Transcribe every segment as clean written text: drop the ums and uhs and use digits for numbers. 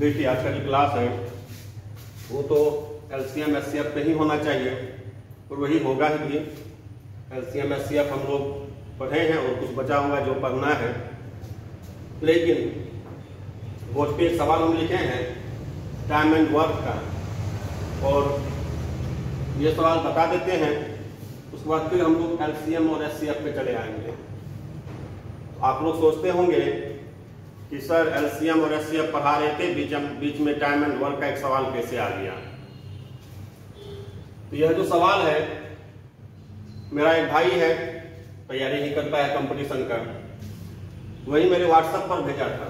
देखिए आज का जो क्लास है वो तो LCM SCF पे ही होना चाहिए और वही होगा ही। LCM SCF हम लोग पढ़े हैं और कुछ बचा हुआ जो पढ़ना है, लेकिन बोर्ड पे एक सवाल हम लिखे हैं टाइम एंड वर्क का, और ये सवाल बता देते हैं, उसके बाद फिर हम लोग LCM और SCF पे चले आएंगे। तो आप लोग सोचते होंगे कि सर LCM और SCF पढ़ा रहे थे, बीच में टाइम एंड वर्क का एक सवाल कैसे आ गया। तो यह जो सवाल है, मेरा एक भाई है, तैयारी ही करता है कंपटीशन का, वही मेरे व्हाट्सएप पर भेजा था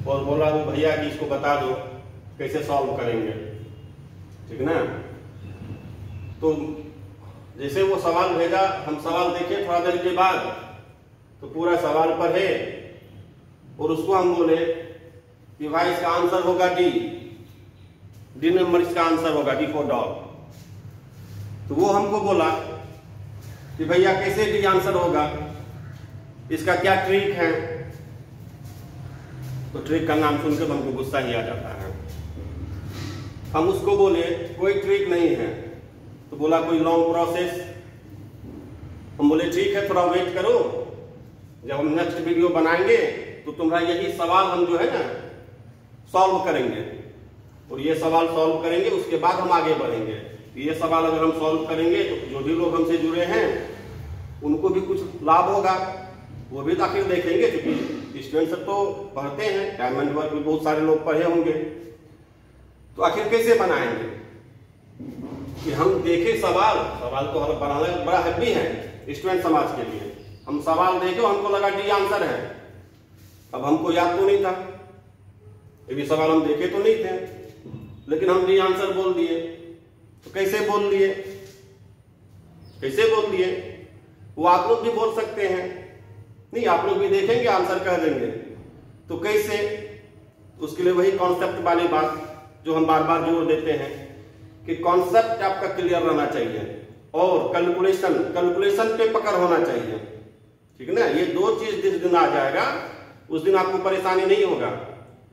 और बोला वो भैया कि इसको बता दो कैसे सॉल्व करेंगे, ठीक ना। तो जैसे वो सवाल भेजा, हम सवाल देखे थोड़ा देर के बाद, तो पूरा सवाल पढ़े और उसको हम बोले कि भाई इसका आंसर होगा डी नंबर, इसका आंसर होगा डी फॉर डॉग। तो वो हमको बोला कि भैया कैसे डी आंसर होगा, इसका क्या ट्रिक है। तो ट्रिक का नाम सुनकर तो हमको गुस्सा ही आ जाता है। हम उसको बोले कोई ट्रिक नहीं है, तो बोला कोई लॉन्ग प्रोसेस। हम बोले ठीक है, थोड़ा वेट करो, जब हम नेक्स्ट वीडियो बनाएंगे तो तुम्हारा यही सवाल हम जो है ना सॉल्व करेंगे, और ये सवाल सॉल्व करेंगे, उसके बाद हम आगे बढ़ेंगे। ये सवाल अगर हम सॉल्व करेंगे तो जो भी लोग हमसे जुड़े हैं उनको भी कुछ लाभ होगा, वो भी आखिर देखेंगे, क्योंकि स्टूडेंट सब तो पढ़ते हैं, टाइम एंड वर्क भी बहुत सारे लोग पढ़े होंगे। तो आखिर कैसे बनाएंगे कि हम देखे सवाल तो हमें बनाना बड़ा हैप्पी है स्टूडेंट समाज के लिए। हम सवाल देखे, हमको लगा डी आंसर है, अब हमको याद तो नहीं था, ये भी सवाल हम देखे तो नहीं थे, लेकिन हम डी आंसर बोल दिए। तो कैसे बोल दिए, वो आप लोग भी बोल सकते हैं, नहीं आप लोग भी देखेंगे आंसर कह देंगे। तो कैसे, उसके लिए वही कॉन्सेप्ट वाली बात जो हम बार बार जोड़ देते हैं कि कॉन्सेप्ट आपका क्लियर रहना चाहिए और कैलकुलेशन पे पकड़ होना चाहिए, ठीक ना। ये दो चीज जिस दिन आ जाएगा उस दिन आपको परेशानी नहीं होगा।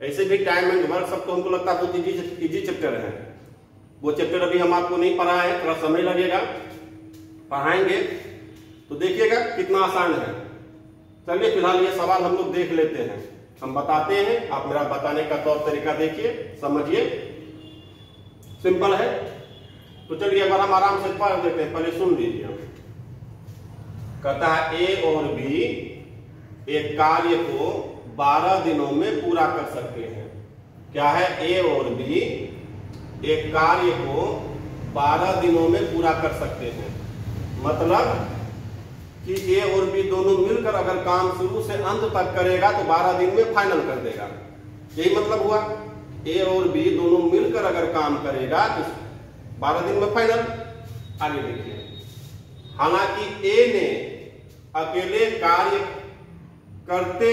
ऐसे भी टाइम एंड वर्क सब तो हमको लगता है बहुत इजी चैप्टर है, वो चैप्टर अभी हम आपको नहीं पढ़ा है, थोड़ा समय लगेगा, पढ़ाएंगे तो देखिएगा कितना आसान है। चलिए फिलहाल ये सवाल हम लोग देख लेते हैं, हम बताते हैं, आप मेरा बताने का तौर तरीका देखिए, समझिए, सिंपल है। तो चलिए अगर हम आराम से पढ़ देते हैं, पहले सुन लीजिए। कहता है A और B एक कार्य को 12 दिनों में पूरा कर सकते हैं। क्या है, A और B एक कार्य को 12 दिनों में पूरा कर सकते हैं। मतलब कि A और B दोनों मिलकर अगर काम शुरू से अंत तक करेगा तो 12 दिन में फाइनल कर देगा, यही मतलब हुआ। A और B दोनों मिलकर अगर काम करेगा तो 12 दिन में फाइनल। आगे देखिए, हालांकि A ने अकेले कार्य करते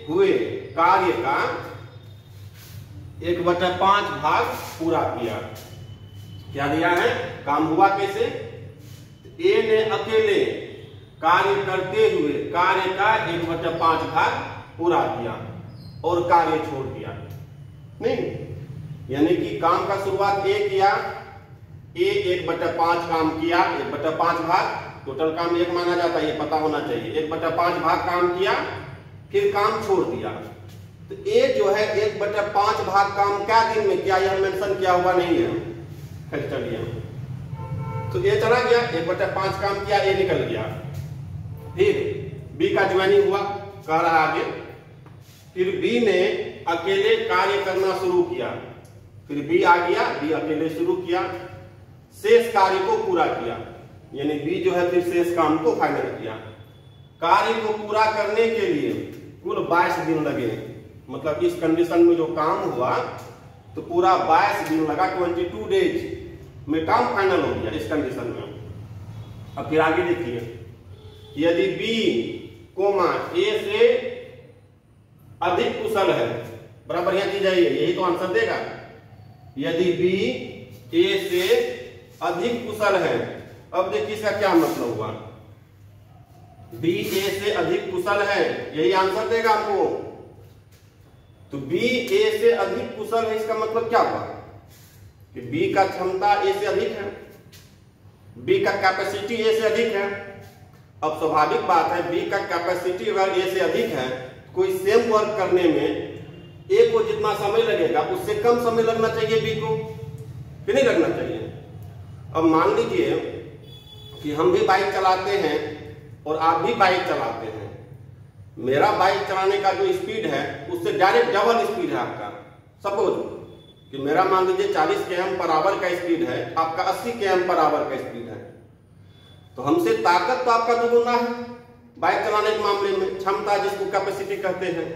हुए कार्य का 1/5 भाग पूरा किया। क्या दिया है, काम हुआ कैसे, A ने अकेले कार्य करते हुए कार्य का 1/5 भाग पूरा किया और कार्य छोड़ दिया। नहीं, यानी कि काम का शुरुआत A किया, A 1/5 काम किया, 1/5 भाग, टोटल काम 1 माना जाता है, ये पता होना चाहिए। 1/5 भाग काम किया, फिर काम छोड़ दिया। तो A जो है 1/5 भाग काम क्या दिन में किया, यह मेंशन किया हुआ नहीं है। फिर चलिए, तो A चला गया, 1/5 काम किया, A निकल गया। फिर B का ज्वाइनिंग हुआ, कह रहा आगे, फिर B ने अकेले कार्य करना शुरू किया, फिर B आ गया, B अकेले शुरू किया, शेष कार्य को पूरा किया, यानी B जो है फिर शेष काम को फाइनल किया। कार्य को पूरा करने के लिए कुल 22 दिन लगे, मतलब इस कंडीशन में जो काम हुआ तो पूरा 22 दिन लगा, 22 डेज में काम फाइनल हो गया इस कंडीशन में। अब फिर आगे देखिए, यदि B, A से अधिक कुशल है, बड़ा बढ़िया चीज है, यही तो आंसर देगा। यदि B A से अधिक कुशल है, अब देखिए इसका क्या मतलब हुआ, B A से अधिक कुशल है, यही आंसर देगा आपको। तो बी ए से अधिक कुशल है, इसका मतलब क्या हुआ कि बी का क्षमता ए से अधिक है, बी का कैपेसिटी ए से अधिक है। अब स्वाभाविक बात है, बी का कैपेसिटी अगर ए से अधिक है, कोई सेम वर्क करने में ए को जितना समय लगेगा उससे कम समय लगना चाहिए बी को, कि नहीं लगना चाहिए। अब मान लीजिए कि हम भी बाइक चलाते हैं और आप भी बाइक चलाते हैं, मेरा बाइक चलाने का जो स्पीड है उससे डायरेक्ट डबल स्पीड है आपका। सपोज कि मेरा मान लीजिए 40 km/h का स्पीड है, आपका 80 km/h का स्पीड है, तो हमसे ताकत तो आपका दुगुना है बाइक चलाने के मामले में, क्षमता जिसको कैपेसिटी कहते हैं।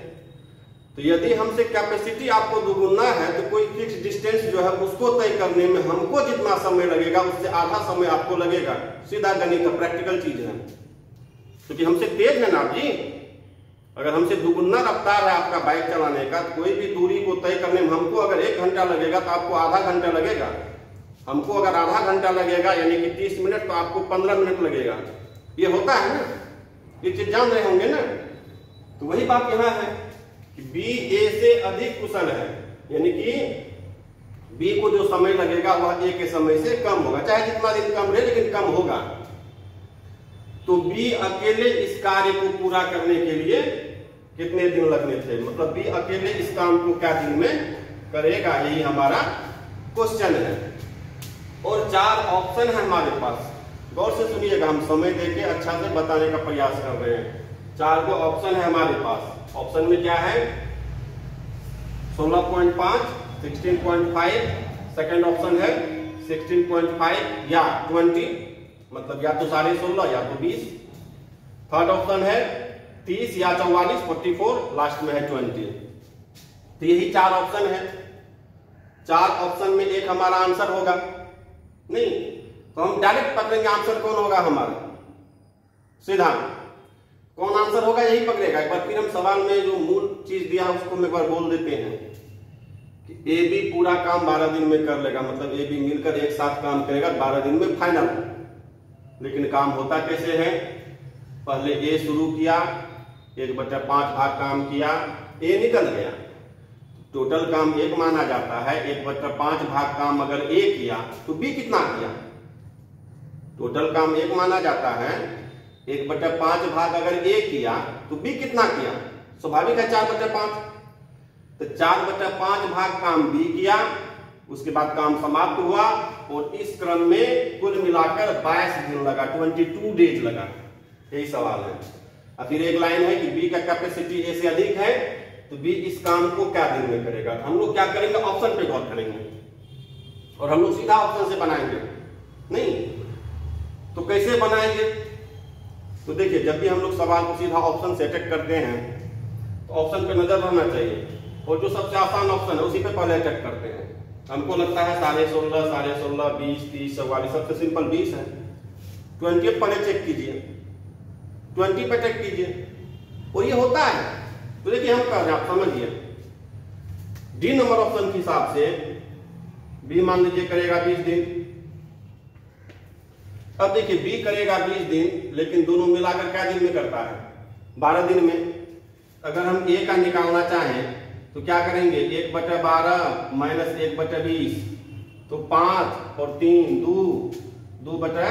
तो यदि हमसे कैपेसिटी आपको दुगुना है तो कोई फिक्स डिस्टेंस जो है उसको तय करने में हमको जितना समय लगेगा उससे आधा समय आपको लगेगा। सीधा गणित है, प्रैक्टिकल चीज है, क्योंकि हमसे तेज है ना आप जी। अगर हमसे दुगुना रफ्तार है आपका बाइक चलाने का, तो कोई भी दूरी को तय करने में हमको अगर 1 घंटा लगेगा तो आपको आधा घंटा लगेगा। हमको अगर आधा घंटा लगेगा यानी कि 30 मिनट, तो आपको 15 मिनट लगेगा। ये होता है ना, ये चीज जान रहे होंगे ना। तो वही बात यहाँ है कि बी ए से अधिक कुशल है, यानी कि बी को जो समय लगेगा वह ए के समय से कम होगा, चाहे जितना दिन कम रहे लेकिन कम होगा। तो बी अकेले इस कार्य को पूरा करने के लिए कितने दिन लगने थे, मतलब बी अकेले इस काम को क्या दिन में करेगा, यही हमारा क्वेश्चन है। और 4 ऑप्शन है हमारे पास, गौर से सुनिएगा, हम समय देके अच्छा से बताने का प्रयास कर रहे हैं। 4 गो ऑप्शन है हमारे पास। ऑप्शन में क्या है, 16.5, 16.5, सेकेंड ऑप्शन है 16.5 या 20, मतलब या तो 16.5 या तो 20। थर्ड ऑप्शन है 30 या 44, 44, लास्ट में है 20। तो यही 4 ऑप्शन है। 4 ऑप्शन में एक हमारा आंसर होगा, नहीं तो हम डायरेक्ट पकड़ेंगे आंसर कौन होगा हमारा, सीधा कौन आंसर होगा यही पकड़ेगा। एक बार फिर हम सवाल में जो मूल चीज दिया है उसको हम एक बार बोल देते हैं कि ए बी पूरा काम 12 दिन में कर लेगा, मतलब ए बी मिलकर एक साथ काम करेगा 12 दिन में फाइनल। लेकिन काम होता कैसे है, पहले ए शुरू किया, 1/5 भाग काम किया, ए निकल गया, टोटल काम 1 माना जाता है। 1/5 भाग काम अगर ए किया तो बी कितना किया, टोटल काम 1 माना जाता है। 1/5 भाग अगर ए किया तो बी कितना किया, स्वाभाविक है 4/5। तो 4/5 भाग काम बी किया, उसके बाद काम समाप्त हुआ और इस क्रम में कुल मिलाकर 22 दिन लगा, 22 डेज लगा। यही सवाल है। अब फिर एक लाइन है कि बी का कैपेसिटी ए से अधिक है तो बी इस काम को क्या दिन में करेगा। हम लोग क्या करेंगे, ऑप्शन पे गौर करेंगे और हम लोग सीधा ऑप्शन से बनाएंगे। नहीं तो कैसे बनाएंगे, तो देखिए जब भी हम लोग सवाल को सीधा ऑप्शन से अटैक करते हैं तो ऑप्शन पे नजर रहना चाहिए और जो सबसे आसान ऑप्शन है उसी पे पहले अटैक करते हैं। हमको लगता है 16.5, 16.5, 20, 30, 44, सबसे सिंपल 20 है। 20 पहले चेक कीजिए, 20 पे अटैक कीजिए और ये होता है। तो देखिए हम कह रहे हैं, आप समझिए, डी नंबर ऑप्शन के हिसाब से बी मान लीजिए करेगा 20 दिन। अब देखिए बी करेगा 20 दिन, लेकिन दोनों मिलाकर क्या दिन में करता है, 12 दिन में। अगर हम ए का निकालना चाहें तो क्या करेंगे, 1/12 माइनस 1/20, तो 5 और 3 2 बटा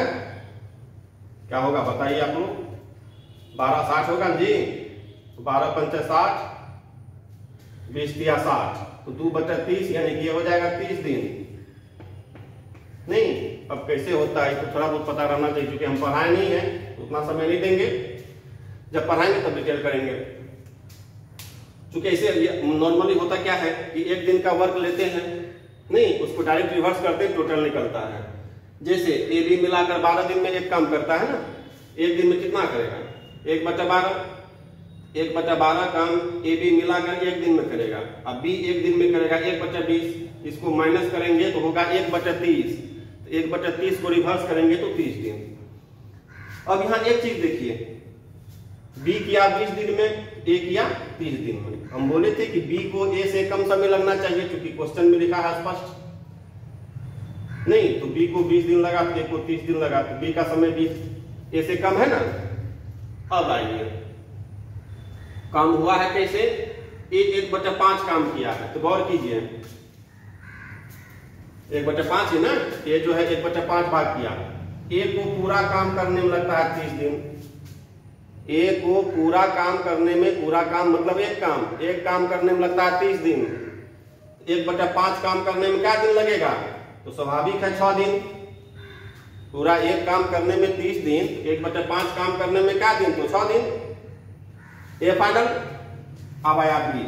क्या होगा बताइए आप लोग, 12 60 होगा जी। 12 पंचे 60, 20 तिया 60, तो 2/30 यानी कि ये हो जाएगा 30 दिन। नहीं अब कैसे होता है तो थोड़ा बहुत पता रहना चाहिए, क्योंकि हम पढ़ाए नहीं है उतना समय नहीं देंगे, जब पढ़ाएंगे तब डिटेल करेंगे। क्योंकि ऐसे नॉर्मली होता क्या है कि एक दिन का वर्क लेते हैं, नहीं उसको डायरेक्ट रिवर्स करते हैं, टोटल निकलता है। जैसे ए बी मिलाकर 12 दिन में एक काम करता है ना, एक दिन में कितना करेगा, 1/12, 1/12 काम ए बी मिलाकर एक दिन में करेगा। अब बी एक दिन में करेगा 1/20, इसको माइनस करेंगे तो होगा 1/30, 1/30 को रिवर्स करेंगे तो 30 दिन। अब यहाँ एक चीज देखिए, बी किया 20 दिन में, ए किया 30 दिन में। हम बोले थे कि बी को ए से कम समय लगना चाहिए, क्योंकि क्वेश्चन में लिखा है स्पष्ट। नहीं तो बी को 20 दिन लगा तो ए को 30 दिन लगा, तो बी का समय 20 ए से कम है ना। अब आइए काम हुआ है कैसे, ए 1/5 काम किया है, तो गौर कीजिए 1/5 है ना, ये जो है 1/5 भाग किया। ए को पूरा काम करने में लगता है 30 दिन। ए को पूरा काम करने में, पूरा काम मतलब एक काम करने में लगता है 30 दिन। 1/5 काम करने में क्या दिन लगेगा? तो स्वाभाविक है 6 दिन। पूरा एक काम करने में 30 दिन, 1/5 काम करने में क्या दिन? तो 6 दिन। ये फाइनल। अब आया बी,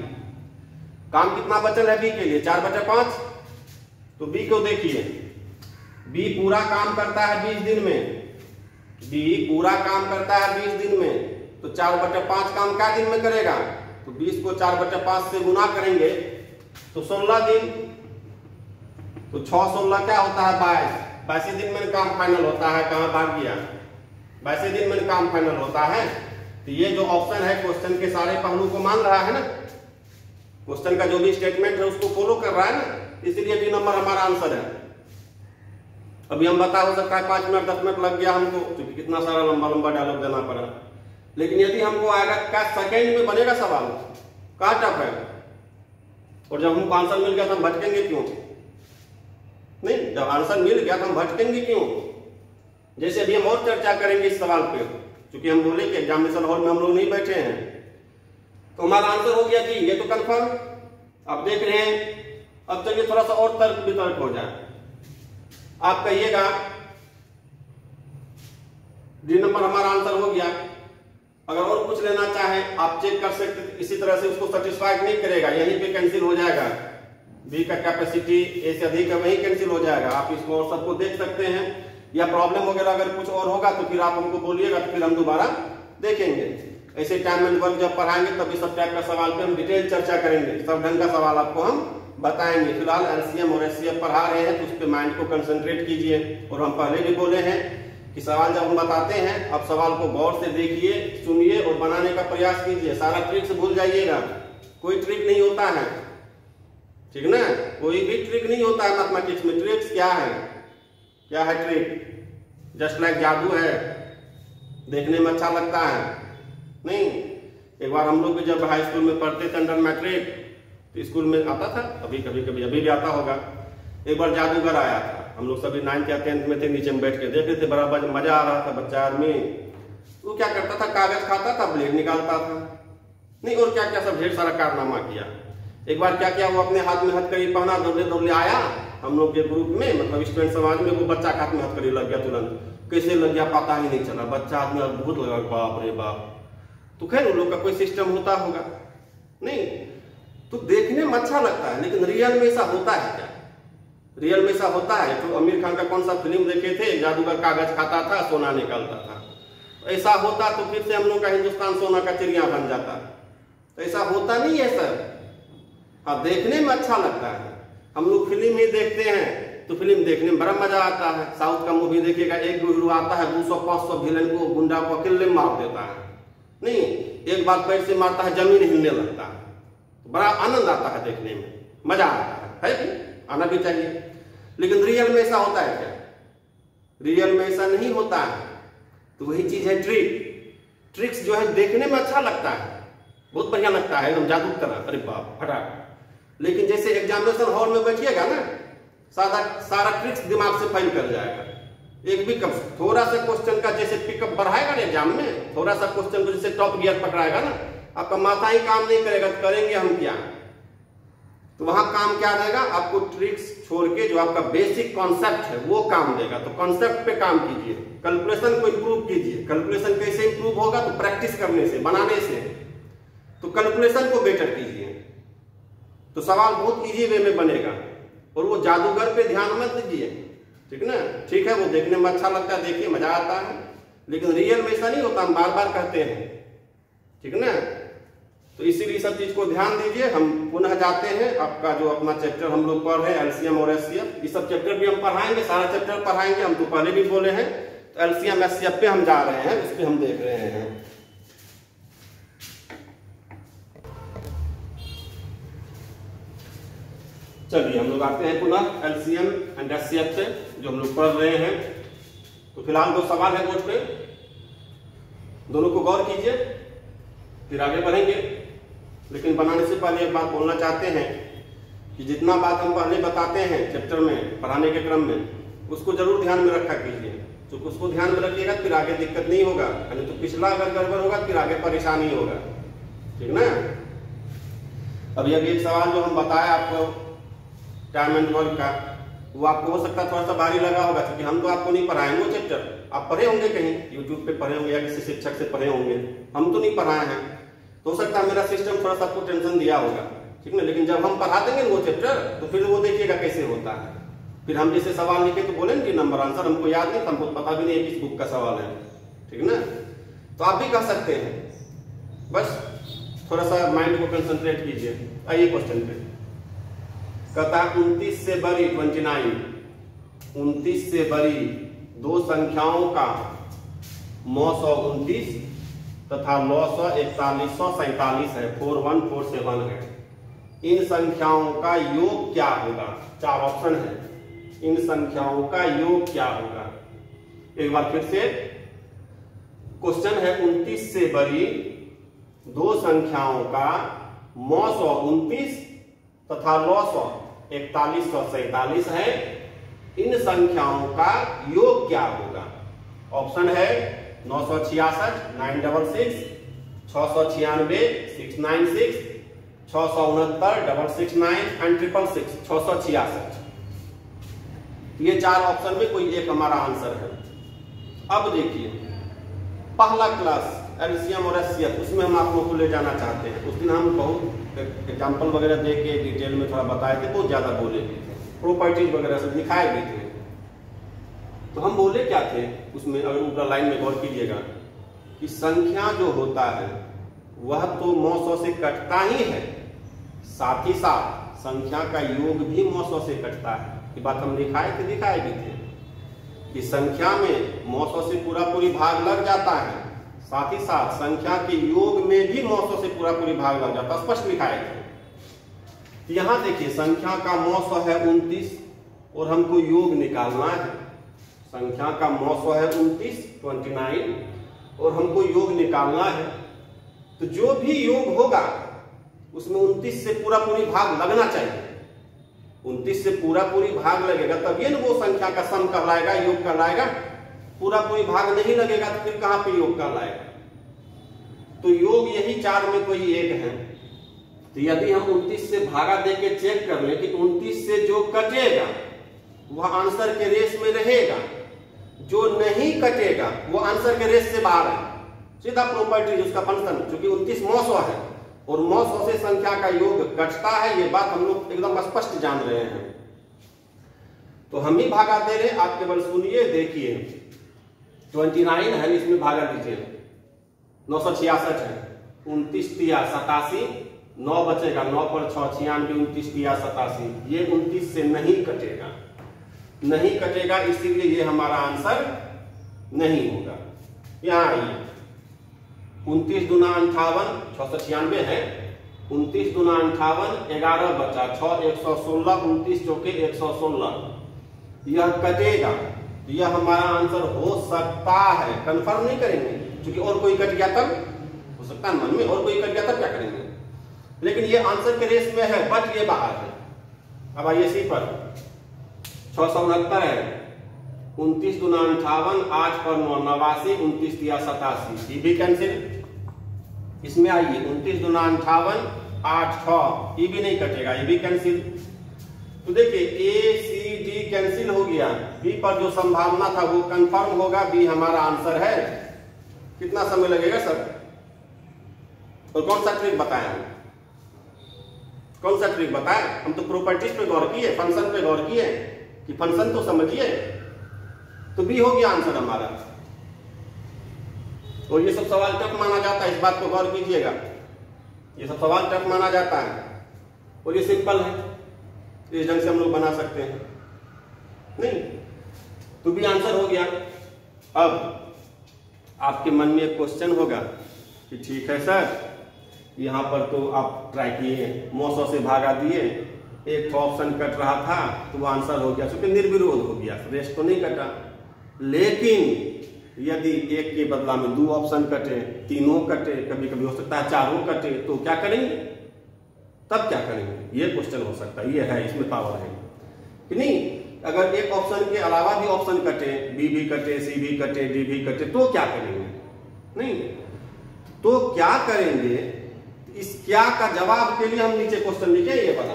काम कितना बचल है बी के लिए? 4/5। तो बी को देखिए, बी पूरा काम करता है 20 दिन में। बी पूरा काम करता है 20 दिन में, तो 4/5 काम क्या दिन में करेगा? तो 20 को 4/5 से गुना करेंगे तो 16 दिन। तो 6-16 क्या होता है? 22 दिन में काम फाइनल होता है। कहां भाग गया? 22 दिन में काम फाइनल होता है। तो ये जो ऑप्शन है क्वेश्चन के सारे पहलू को मान रहा है ना, क्वेश्चन का जो भी स्टेटमेंट है उसको फॉलो कर रहा है ना, इसलिए बी नंबर हमारा आंसर है। अभी हम बता, हो सकता है 5 मिनट 10 मिनट लग गया हमको, क्योंकि कितना सारा लंबा लंबा डायलॉग देना पड़ा। लेकिन यदि हमको आएगा क्या सेकेंड में बनेगा सवाल, कहा टफ है। और जब हमको आंसर मिल गया तो हम भटकेंगे क्यों? नहीं, जब आंसर मिल गया तो हम भटकेंगे क्यों? जैसे अभी हम और चर्चा करेंगे इस सवाल पे, क्योंकि हम बोले कि एग्जामिनेशन हॉल में हम लोग नहीं बैठे हैं। तो हमारा आंसर हो गया कि ये तो कंफर्म। आप देख रहे हैं। अब चलिए थोड़ा सा और तर्क वितर्क हो जाए। आप कहिएगा डी नंबर हमारा आंसर हो गया। अगर और कुछ लेना चाहे आप चेक कर सकते, इसी तरह से उसको सेटिस्फाइड नहीं करेगा, यहीं पे कैंसिल हो जाएगा। बी का कैपेसिटी ए से अधिक है, वही कैंसिल हो जाएगा। आप इसको और सबको देख सकते हैं, या प्रॉब्लम वगैरह अगर कुछ और होगा तो फिर आप हमको बोलिएगा, तो फिर हम दोबारा देखेंगे। ऐसे टाइम एंड वर्क जब पढ़ाएंगे तभी सब टाइप का सवाल पे हम डिटेल चर्चा करेंगे, सब ढंग का सवाल आपको हम बताएंगे। फिलहाल एलसीएम और एचसीएफ पढ़ा रहे हैं, तो उस पर माइंड को कंसंट्रेट कीजिए। और हम पहले भी बोले हैं कि सवाल जब हम बताते हैं, आप सवाल को गौर से देखिए, सुनिए और बनाने का प्रयास कीजिए। सारा ट्रिक्स भूल जाइएगा, कोई ट्रिक नहीं होता है, ठीक ना? कोई भी ट्रिक नहीं होता है मैथमेटिक्स में। ट्रिक्स क्या है? क्या है ट्रिक? जस्ट लाइक जादू है, देखने में अच्छा लगता है नहीं। एक बार हम लोग भी जब हाई स्कूल में पढ़ते थे अंडर मैट्रिक, तो स्कूल में आता था, अभी कभी कभी अभी भी आता होगा। एक बार जादूगर आया था, हम लोग सभी 9th या 10th में थे, नीचे में बैठ के देख रहे थे, बड़ा मजा आ रहा था। बच्चा आदमी वो क्या करता था, कागज खाता था, ब्लेड निकालता था, नहीं और क्या क्या सब ढेर सारा कारनामा किया। एक बार क्या किया, वो अपने हाथ में हथकड़ी पहना, दौड़े दौड़े आया हम लोग के ग्रुप में, मतलब स्टूडेंट समाज में, वो बच्चा हाथ में हथकड़ी लग गया। तुरंत कैसे लग गया पता ही नहीं चला, बच्चा आदमी अद्भुत लगा, बाप रे बाप। तो खैर उन लोग का कोई सिस्टम होता होगा नहीं, तो देखने में अच्छा लगता है, लेकिन रियल में ऐसा होता है क्या? रियल में ऐसा होता है? तो आमिर खान का कौन सा फिल्म देखे थे, जादूगर कागज खाता था, सोना निकालता था। तो ऐसा होता तो फिर से हम लोग का हिंदुस्तान सोना का चिड़िया बन जाता। तो ऐसा होता नहीं है सर। हाँ, देखने में अच्छा लगता है। हम लोग फिल्म ही देखते हैं तो फिल्म देखने में बड़ा मजा आता है। साउथ का मूवी देखिएगा, एक हीरो आता है 200-500 विलेन को, गुंडा को अकेले मार देता है, नहीं एक बार पैर से मारता है, जमीन हिलने लगता है। तो बड़ा आनंद आता है, देखने में मजा आता है कि आना भी चाहिए। लेकिन रियल में ऐसा होता है क्या? रियल में ऐसा नहीं होता है। तो वही चीज है ट्रिक। ट्रिक्स जो है देखने में अच्छा लगता है, बहुत बढ़िया लगता है, एकदम जादू की तरह, अरे बाप फटाक। लेकिन जैसे एग्जामिनेशन हॉल में बैठिएगा ना, सारा ट्रिक्स दिमाग से फेल कर जाएगा। एक भी कम थोड़ा सा क्वेश्चन का जैसे पिकअप बढ़ाएगा ना एग्जाम में, थोड़ा सा क्वेश्चन को जैसे टॉप गियर पकड़ाएगा ना, आपका माथा ही काम नहीं करेगा, तो करेंगे हम क्या? तो वहां काम क्या देगा आपको? ट्रिक्स छोड़ के जो आपका बेसिक कॉन्सेप्ट है वो काम देगा। तो कॉन्सेप्ट पे काम कीजिए, कैलकुलेशन को इंप्रूव कीजिए। कैलकुलेशन कैसे इंप्रूव होगा? तो प्रैक्टिस करने से, बनाने से। तो कैलकुलेशन को बेटर कीजिए, तो सवाल बहुत इजी वे में बनेगा। और वो जादूगर पे ध्यान मत दीजिए, ठीक ना? ठीक है, वो देखने में अच्छा लगता है, देखिए मजा आता है, लेकिन रियल में ऐसा नहीं होता, हम बार बार कहते हैं, ठीक ना? तो इसीलिए सब चीज को ध्यान दीजिए। हम पुनः जाते हैं, आपका जो अपना चैप्टर हम लोग पढ़ रहे हैं एलसीएम और एचसीएफ, ये सब चैप्टर भी हम पढ़ाएंगे, सारा चैप्टर पढ़ाएंगे। हम तो पहले भी बोले हैं, तो एलसीएम एचसीएफ पे हम जा रहे हैं, उस पर हम देख रहे हैं। चलिए हम लोग आते हैं पुनः एलसीएम एंड एचसीएफ से, जो हम लोग पढ़ रहे हैं। तो फिलहाल दो सवाल है बोर्ड पे, दोनों को गौर कीजिए, फिर आगे बढ़ेंगे। लेकिन बनाने से पहले एक बात बोलना चाहते हैं कि जितना बात हम पहले बताते हैं चैप्टर में पढ़ाने के क्रम में, उसको जरूर ध्यान में रखा कीजिए। तो उसको ध्यान में रखिएगा फिर आगे दिक्कत नहीं होगा, यानी तो पिछला अगर गड़बड़ होगा फिर आगे परेशानी होगा, ठीक ना। अभी एक सवाल जो हम बताए आपको टाइम एंड वर्क का, वो आपको हो सकता है थोड़ा सा भारी लगा होगा, क्योंकि हम तो आपको नहीं पढ़ाएंगे वो चैप्टर, आप पढ़े होंगे कहीं यूट्यूब पे पढ़े होंगे या किसी शिक्षक से पढ़े होंगे, हम तो नहीं पढ़ाए हैं। तो हो सकता है मेरा सिस्टम थोड़ा सा आपको टेंशन दिया होगा, ठीक ना। लेकिन जब हम पढ़ा देंगे वो चैप्टर तो फिर वो देखिएगा कैसे होता है। फिर हम जैसे सवाल लिखे तो बोलेंगे नंबर आंसर हमको याद नहीं, हमको पता भी नहीं है किस बुक का सवाल है, ठीक ना। तो आप भी कह सकते हैं, बस थोड़ा सा माइंड को कंसंट्रेट कीजिए। आइए क्वेश्चन पे, कहता है 29 से बड़ी 29, 29 से बड़ी दो संख्याओं का 929 तथा 941,47 है, 4147 है। इन संख्याओं का योग क्या होगा? 4 ऑप्शन है, इन संख्याओं का योग क्या होगा? एक बार फिर से क्वेश्चन है, 29 से बड़ी दो संख्याओं का 929 तथा 941,47 है। इन संख्याओं का योग क्या होगा? ऑप्शन है 966 966, 696 696, 669 669 एंड 666 666। ये 4 ऑप्शन में कोई एक हमारा आंसर है। अब देखिए पहला क्लास एलसीएम और एचसीएफ, उसमें हम आप लोगों को ले जाना चाहते हैं। उस दिन हम बहुत एग्जाम्पल वगैरह दे के डिटेल में थोड़ा बताए थे, बहुत ज्यादा बोले भी थे, प्रॉपर्टीज वगैरह से दिखाए भी थे। तो हम बोले क्या थे उसमें, अगर ऊपर लाइन में गौर कीजिएगा कि संख्या जो होता है वह तो 900 से कटता ही है, साथ ही साथ संख्या का योग भी 900 से कटता है। ये बात हम दिखाए भी थे कि संख्या में 900 से पूरा पूरी भाग लग जाता है, साथ ही साथ संख्या के योग में भी 900 से पूरा पूरी भाग लग जाता है, स्पष्ट लिखाए थे। यहां देखिए संख्या का 900 है 29 और हमको योग निकालना है। संख्या का 900 है 29 और हमको योग निकालना है। तो जो भी योग होगा उसमें 29 से पूरा पूरी भाग लगना चाहिए। 29 से पूरा पूरी भाग लगेगा तभी ना वो संख्या का सम कहलाएगा, योग कहलाएगा। पूरा पूरी भाग नहीं लगेगा तो फिर कहां पे योग कहलाएगा? तो योग यही 4 में कोई एक है। तो यदि हम 29 से भागा देके चेक कर ले कि 29 से जो कटेगा वह आंसर के रेस में रहेगा, जो नहीं कटेगा वो आंसर के रेस से बाहर है। सीधा प्रॉपर्टी उसका फंक्शन, क्योंकि 29 900 है और 900 से संख्या का योग घटता है, ये बात हम लोग एकदम स्पष्ट जान रहे हैं। तो हम ही भागा दे रहे, आप केवल सुनिए देखिए। 29 है, इसमें भागा दीजिए, 966 है, 29 तिया 87, 9 बचेगा, 9 पर 6 96, 29 तिया 87। ये 29 से नहीं कटेगा, नहीं कटेगा, इसीलिए ये हमारा आंसर नहीं होगा। यहां आइए, 29 दूना 58, 696 है, 29 दूना 58, 11 बचा, 6 116, 29 चौके 116, यह कटेगा। यह हमारा आंसर हो सकता है, कंफर्म नहीं करेंगे क्योंकि और कोई कट गया तब हो सकता है मन में, और कोई कट गया तब क्या करेंगे। लेकिन ये आंसर के रेस में है, बट ये बाहर है। अब आइए सी पर, 669 है, 29 दूना 58, 8 पर 9 89, 29 तिया 87, ये भी कैंसिल। इसमें आइए 29 दूना 58, 8 6, ये भी नहीं कटेगा, ये भी कैंसिल। तो देखिए ए सी डी कैंसिल हो गया, बी पर जो संभावना था वो कंफर्म होगा, बी हमारा आंसर है। कितना समय लगेगा सर? और कौन सा ट्रिक बताएं हम? कौन सा ट्रिक बताएं? हम तो प्रॉपर्टीज पे गौर किए, फंक्शन पे गौर किए कि फंक्शन तो समझिए। तो बी हो गया आंसर हमारा। और ये सब सवाल टफ माना जाता है, इस बात को गौर कीजिएगा। ये सब सवाल टफ माना जाता है और ये सिंपल है, इस ढंग से हम लोग बना सकते हैं नहीं। तो भी आंसर हो गया। अब आपके मन में एक क्वेश्चन होगा कि ठीक है सर, यहां पर तो आप ट्राई किए, 900 से भागा दिए, एक ऑप्शन कट रहा था तो वो आंसर हो गया, क्योंकि निर्विरोध हो गया, रेस्ट तो नहीं कटा। लेकिन यदि एक के बदला में 2 ऑप्शन कटे, 3 कटे, कभी कभी हो सकता है 4 कटे, तो क्या करेंगे, तब क्या करेंगे, ये क्वेश्चन हो सकता है। ये है, इसमें पावर है कि नहीं। अगर एक ऑप्शन के अलावा भी ऑप्शन कटे, बी भी कटे, सी भी कटे, डी भी कटे, तो क्या करेंगे, नहीं तो क्या करेंगे, इस क्या का जवाब के लिए हम नीचे क्वेश्चन लिखे ये बना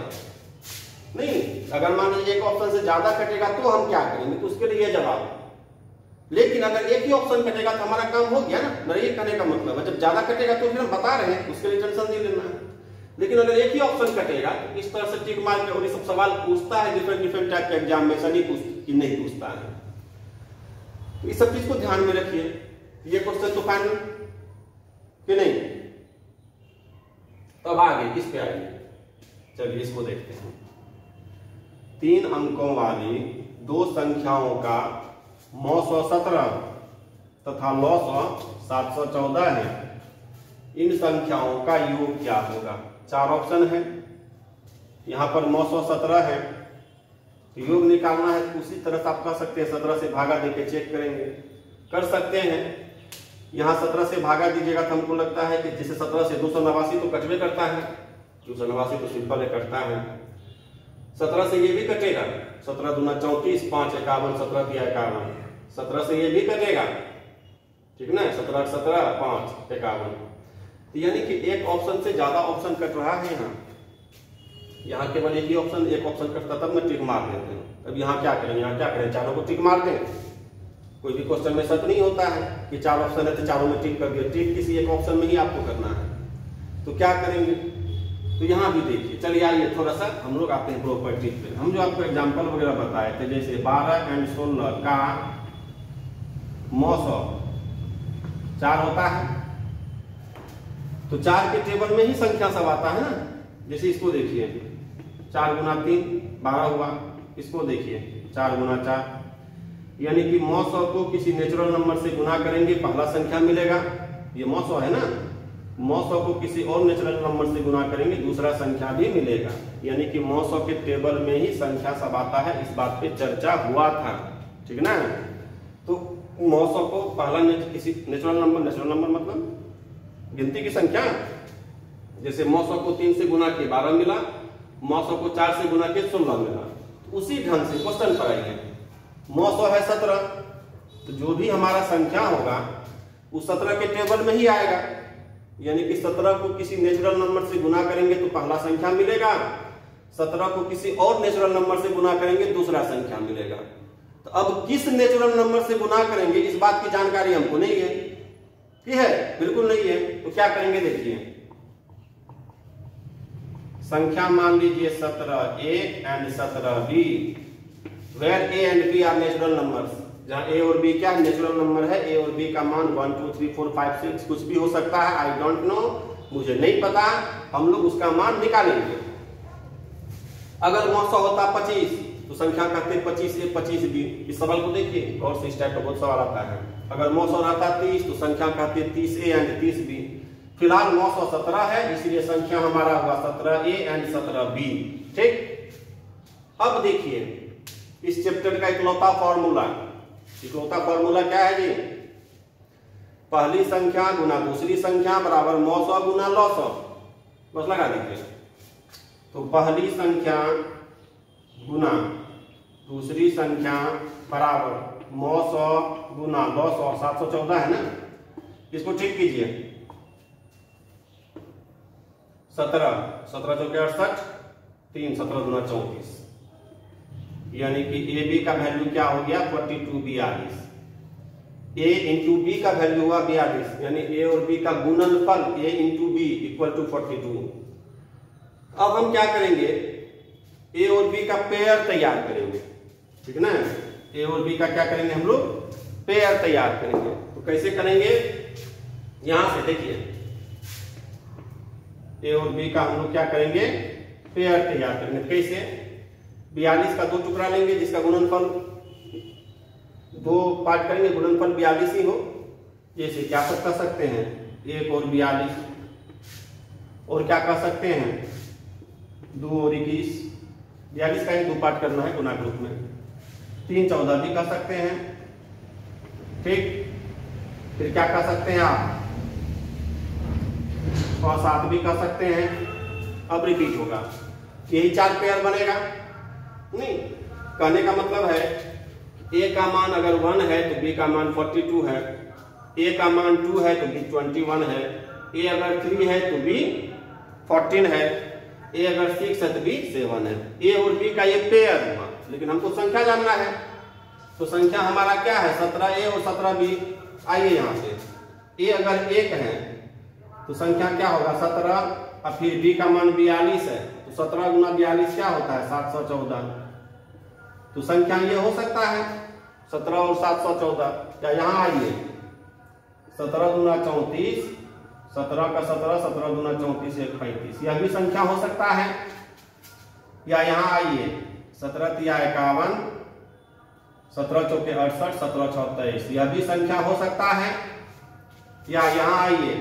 नहीं। अगर मान लीजिए एक ऑप्शन से ज्यादा कटेगा तो हम क्या करेंगे, तो उसके लिए ये जवाब। लेकिन अगर एक ही ऑप्शन कटेगा तो हमारा काम हो गया ना, मेरा ये कहने का मतलब है। जब ज्यादा कटेगा तो फिर हम बता रहे हैं, उसके लिए टेंशन नहीं लेना है। लेकिन अगर एक ही ऑप्शन कटेगा तो इस तरह से टिक मार के, और ये सब सवाल पूछता है डिफरेंट टाइप के एग्जाम में, ऐसा नहीं पूछता है। तो इस सब चीज को ध्यान में रखिए। ये क्वेश्चन तो फाइनल कि नहीं। तब आगे किस पे आएंगे, चलिए इसको देखते हैं। 3 अंकों वाली 2 संख्याओं का 917 तथा लॉस 714 है। इन संख्याओं का योग क्या होगा। 4 ऑप्शन है, यहां पर 917 है, तो योग निकालना है। तो उसी तरह से आप कर सकते हैं, 17 से भागा देके चेक करेंगे, कर सकते हैं। यहां 17 से भागा दीजिएगा तो हमको लगता है कि जैसे 17 से 289 तो कटवे करता है, 289 तो सिंपल है, कटता है। 17 से ये भी कटेगा, 17 दूना 34, 5 51, 17 दिया 51, 17 से ये भी कटेगा, ठीक ना, 17 17 5 51। तो यानी कि एक ऑप्शन से ज्यादा ऑप्शन कट रहा है। यहाँ केवल एक ही ऑप्शन, एक ऑप्शन कटता तब मैं टिक मार देते हैं। अब यहाँ क्या करें, यहाँ क्या करें, चारों को टिक मार दें। कोई भी क्वेश्चन में शक नहीं होता है कि 4 ऑप्शन है तो चारों में टिक कर दिया। टिक किसी एक ऑप्शन में ही आपको करना है। तो क्या करेंगे, तो यहाँ भी देखिए। चलिए आइए थोड़ा सा हम लोग आते हैं प्रॉपर्टी पे। हम जो आपको एग्जाम्पल वगैरह बताए थे, जैसे 12 और 16 का 900 4 होता है, तो 4 के टेबल में ही संख्या सब आता है ना। जैसे इसको देखिए, 4 गुना 3 12 हुआ। इसको देखिए 4 गुना 4, यानी कि 900 को किसी नेचुरल नंबर से गुना करेंगे, पहला संख्या मिलेगा। ये 900 है ना, 900 को किसी और नेचुरल नंबर से गुना करेंगे, दूसरा संख्या भी मिलेगा। यानी कि 900 के टेबल में ही संख्या सब आता है। इस बात पे चर्चा हुआ था, ठीक ना। तो 900 को पहला किसी नेचुरल नंबर मतलब गिनती की संख्या। जैसे 900 को 3 से गुना के 12 मिला, 900 को 4 से गुना के 16 मिला। तो उसी ढंग से क्वेश्चन पर आइए। 900 है 17, तो जो भी हमारा संख्या होगा उस 17 के टेबल में ही आएगा। यानी कि 17 को किसी नेचुरल नंबर से गुना करेंगे तो पहला संख्या मिलेगा, 17 को किसी और नेचुरल नंबर से गुना करेंगे दूसरा संख्या मिलेगा। तो अब किस नेचुरल नंबर से गुना करेंगे इस बात की जानकारी हमको नहीं है, ठीक है, बिल्कुल नहीं है। तो क्या करेंगे देखिए, संख्या मान लीजिए 17A and 17B, where A and B are natural numbers. जहां A और B क्या नेचुरल नंबर है, A और B का मान 1 2 3 4 5 6 कुछ भी हो सकता है, आई डोंट नो, मुझे नहीं पता। हम लोग उसका मान निकालेंगे। अगर 900 होता 25 तो संख्या कहते 25A 25B। इस सवाल को देखिए, और से इस टाइप का बहुत सवाल आता है। अगर 900 रहता 30 तो संख्या कहते 30A एंड 30B। फिलहाल 917 है, इसलिए संख्या हमारा हुआ 17A एंड 17B, ठीक। अब देखिए इस चैप्टर का इकलौता फॉर्मूला क्या है जी, पहली संख्या गुना दूसरी संख्या बराबर 900 गुना 900, बस लगा दीजिए। तो पहली संख्या गुना दूसरी संख्या बराबर 900 गुना 900, 714 है ना। इसको ठीक कीजिए, 17 17 चौके 68, 3 17 गुना 34, यानी कि ए बी का वैल्यू क्या हो गया 42 42। ए इंटू बी का वैल्यू हुआ 42, यानी ए और बी का गुणनफल ए इंटू बी इक्वल टू 42। अब हम क्या करेंगे, ए और बी का पेयर तैयार करेंगे, ठीक ना। ए और बी का क्या करेंगे हम लोग, पेयर तैयार करेंगे। तो कैसे करेंगे, यहां से देखिए, ए और बी का हम लोग क्या करेंगे, पेयर तैयार करेंगे। कैसे, 42 का 2 टुकड़ा लेंगे जिसका गुणनफल 2 पार्ट करेंगे, गुणनफल 42 ही हो। जैसे क्या कर सकते हैं, 1 और 42, और क्या कर सकते हैं 2 और 21, 42 का ही 2 पार्ट करना है गुना के रूप में। 3 14 भी कर सकते हैं, ठीक। फिर क्या कर सकते हैं आप, 6 7 भी कर सकते हैं। अब रिपीट होगा, यही 4 पेयर बनेगा। नहीं, कहने का मतलब है ए का मान अगर 1 है तो बी का मान 42 है, ए का मान 2 है तो बी 21 है, ए अगर 3 है तो बी 14 है, ए अगर 6 है तो बी 7 है। ए और बी का ये पेयर हुआ, लेकिन हमको संख्या जानना है, तो संख्या हमारा क्या है, 17 ए और 17 बी। आइए यहाँ से, ए अगर 1 है तो संख्या क्या होगा 17, और फिर बी का मान 42 है, तो 17 गुना 42 क्या होता है 714। तो संख्या ये हो सकता है 17 और 714। या यहाँ आइए, 17 गुना 34, 17 का 17, 17 गुना 34 1 35, यह भी संख्या हो सकता है। या यहाँ आइए, 17 तिया 51, 17 चौके 68, 17 छः 23, यह भी संख्या हो सकता है। या यहाँ आइए,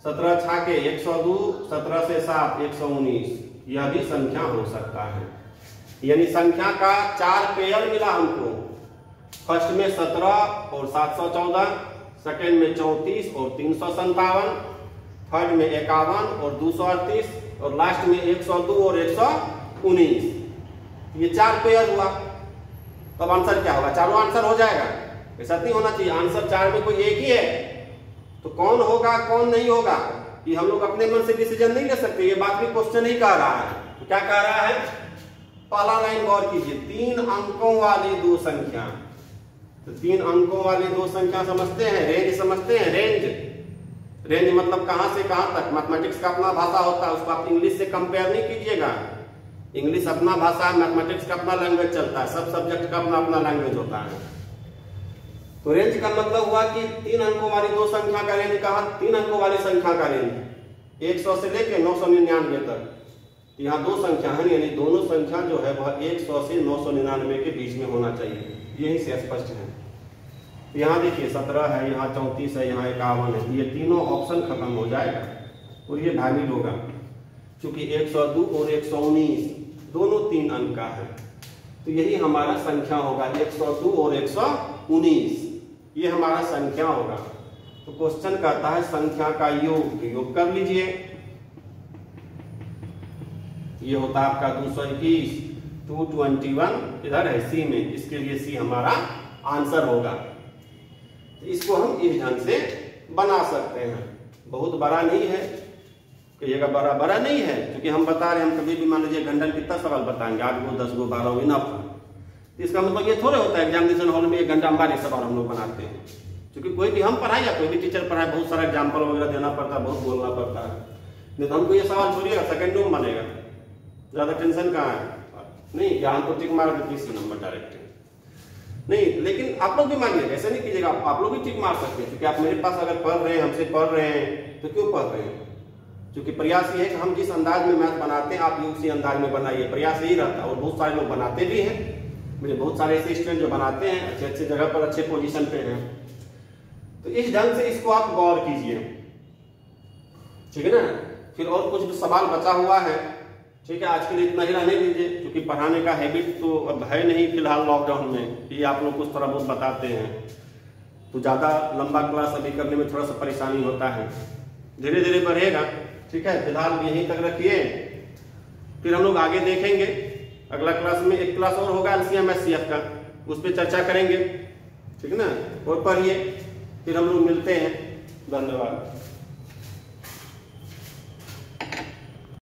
17 छाके 102, 17 से 7 119, यह भी संख्या हो सकता है। यानी संख्या का 4 पेयर मिला हमको, फर्स्ट में 17 और 714, सेकेंड में 34 और 357, थर्ड में 51 और 238, और लास्ट में 102 और 119। ये 4 पेयर हुआ। तब आंसर क्या होगा, चारों आंसर हो जाएगा। ऐसा नहीं होना चाहिए आंसर 4 में कोई एक ही है तो कौन होगा कौन नहीं होगा, ये हम लोग अपने मन से डिसीजन नहीं ले सकते। ये बात भी क्वेश्चन ही कह रहा है। तो क्या कह रहा है, पहला लाइन गौर कीजिए, 3 अंकों वाली 2 संख्या। तो 3 अंकों वाली 2 संख्या समझते हैं, रेंज समझते हैं। रेंज, रेंज मतलब कहां से कहां तक। मैथमेटिक्स का अपना भाषा होता है, उसको आप इंग्लिश से कंपेयर नहीं कीजिएगा। इंग्लिश अपना भाषा है, मैथमेटिक्स का अपना लैंग्वेज चलता है, सब सब्जेक्ट का अपना अपना लैंग्वेज होता है। तो रेंज का मतलब हुआ कि 3 अंकों वाली 2 संख्या का रेंज कहा, 3 अंकों वाली संख्या का रेंज 100 से लेकर 999 तक। तो यहाँ 2 संख्या है, यानी दोनों संख्या जो है वह 100 से 999 के बीच में होना चाहिए, यही से स्पष्ट है। यहाँ देखिए 17 है, यहाँ 34 है, यहाँ 51 है, ये तीनों ऑप्शन खत्म हो जाएगा और ये वैलिड होगा, क्योंकि 102 और 119 दोनों 3 अंक का है। तो यही हमारा संख्या होगा, 102 और 119 ये हमारा संख्या होगा। तो क्वेश्चन कहता है संख्या का योग, योग कर लीजिए। ये होता है आपका 221, 221 इधर है सी में, इसके लिए सी हमारा आंसर होगा। तो इसको हम इस ढंग से बना सकते हैं। बहुत बड़ा नहीं है, कहिएगा बड़ा बड़ा नहीं है, क्योंकि हम बता रहे हैं, हम कभी भी मान लीजिए घंटा कितना सवाल बताएंगे, 8 गो 10 गो 12 गो इनफ। इसका मतलब ये थोड़े होता है एग्जामिनेशन हॉल में 1 घंटा में 12 सवाल हम लोग बनाते हैं। क्योंकि कोई भी हम पढ़ाए या कोई भी टीचर पढ़ाए, बहुत सारा एग्जाम्पल वगैरह देना पड़ता है, बहुत बोलना पड़ता है। नहीं तो हमको ये सवाल छोड़िएगा सेकंडों में बनेगा, ज्यादा टेंशन कहाँ है। नहीं, यहाँ तो टिक मार देती इसी नंबर डायरेक्ट नहीं। लेकिन आप लोग भी मानिए, ऐसे नहीं कीजिएगा, आप लोग भी टिक मार सकते हैं, क्योंकि आप मेरे पास अगर पढ़ रहे हैं, हमसे पढ़ रहे हैं, तो क्यों पढ़ रहे हैं? क्योंकि प्रयास ये है कि हम जिस अंदाज में मैथ बनाते हैं आप भी उसी अंदाज में बनाइए, प्रयास यही रहता है। और बहुत सारे लोग बनाते भी हैं, मुझे बहुत सारे ऐसे स्टूडेंट जो बनाते हैं, अच्छे अच्छे जगह पर अच्छे पोजीशन पे हैं। तो इस ढंग से इसको आप गौर कीजिए, ठीक है ना। फिर और कुछ सवाल बचा हुआ है, ठीक है, आज के लिए इतना ही रहने दीजिए, क्योंकि पढ़ाने का हैबिट तो अब है नहीं फिलहाल लॉकडाउन में, ये आप लोग कुछ थोड़ा बहुत बताते हैं। तो ज़्यादा लंबा क्लास अभी करने में थोड़ा सा परेशानी होता है, धीरे धीरे बढ़ेगा, ठीक है। फिलहाल यहीं तक रखिए, फिर हम लोग आगे देखेंगे। अगला क्लास में एक क्लास और होगा LCM SCF का, उस पर चर्चा करेंगे, ठीक है ना। और पढ़िए, फिर हम लोग मिलते हैं। धन्यवाद।